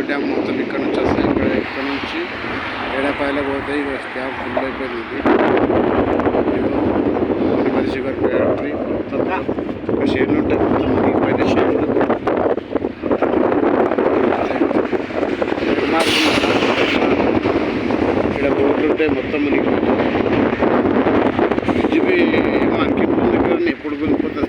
Dam మొత్తం ఇక్కడ నుంచి వస్తాయి. ఇక్కడ నుంచి ఏడపాయలు పోతాయి. డ్యామ్ ఫుల్ అయిపోయింది. ఇది షుగర్ ఫ్యాక్టరీ మొత్తం షేర్లు ఉంటాయి. మొత్తం పైన షేర్లు ఇక్కడ బోర్లు ఉంటాయి. మొత్తం మునిగిపోతుంది. ఫ్రిడ్జ్ ఏమో అనిపిస్తుంది కానీ ఎప్పుడు కొనిపోతుంది.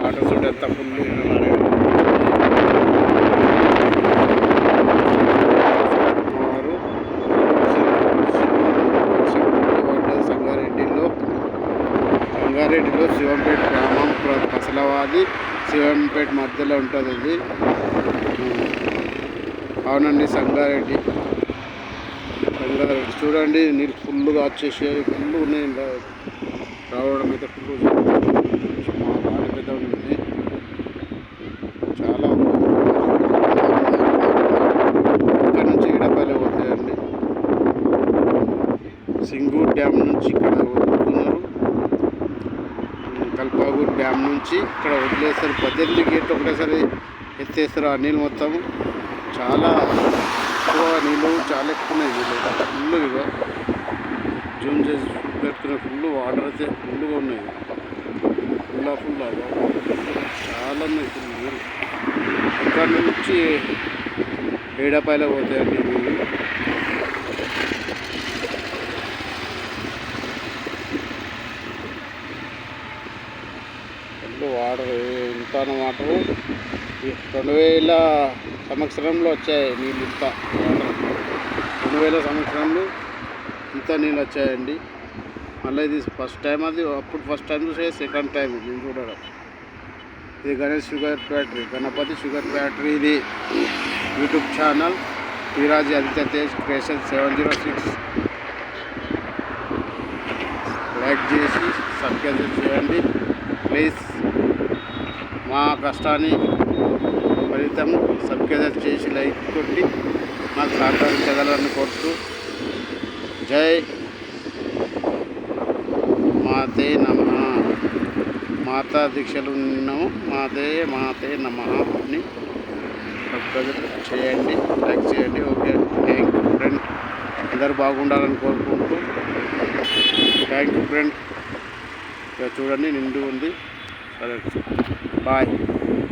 వాటర్ చూడ ఎంత ఫుల్ సంగారెడ్డిలో శివంపేట గ్రామం ఫసలవాది శివంపేట మధ్యలో ఉంటుంది. అది అవునండి, సంగారెడ్డి చూడండి. నీరు ఫుల్గా వచ్చేసి ఫుల్ ఉన్నాయి. రావడం అయితే ఫుల్ బాగా పెద్ద ఉంది. చాలా ఇక్కడ నుంచి ఏడపల్లి పోతాయండి. సింగూర్ డ్యామ్ నుంచి ఇక్కడ వదులుతున్నారు. కల్పాగూర్ డ్యామ్ నుంచి ఇక్కడ వదిలేస్తారు. 18 గేట్లు ఒకటేసారి ఎత్తేస్తారు. ఆ నీళ్ళు మొత్తం చాలా ఎక్కువ నీళ్ళు, చాలా ఎక్కువ ఉన్నాయి. నీళ్ళు ఫుల్ ఇక జూమ్ చేసి పెట్టుకునే ఫుల్ వాటర్ అయితే ఫుల్గా ఉన్నాయి. ఫుల్ చాలా ఉన్నాయి ఫుల్ నీళ్ళు. ఇక్కడ నుంచి ఏడపాయలు పోతాయండి నీళ్ళు. వాటర్ ఇంత వాటరు 2000 సంవత్సరంలో వచ్చాయి నీళ్ళు. ఇంత వాటర్ 2000 సంవత్సరంలో ఇంత నీళ్ళు వచ్చాయండి. మళ్ళీ ఇది ఫస్ట్ టైం. అది అప్పుడు ఫస్ట్ టైం చూసే సెకండ్ టైం నేను చూడడం. ఇది Ganesh sugar factory, Ganapati sugar factory. ఇది YouTube channel Veeraji Aditya Tej creation 706. Like చేసి సబ్స్క్రైబ్ చేయండి ప్లీజ్. మా కష్టాన్ని ఫలితం సబ్స్క్రైబ్ చేసి లైక్ కొట్టి నాకు సహకరించగలరని కోరుతూ జై మాతే నమః. మాతా దీక్షలు ఉన్నాము. మాతే నమః అని సబ్స్క్రైబ్ చేయండి, లైక్ చేయండి. Okay, thank you friend. అందరూ బాగుండాలని కోరుకుంటూ థ్యాంక్ యూ ఫ్రెండ్. చూడండి నిండు ఉంది. సరే, బాయ్.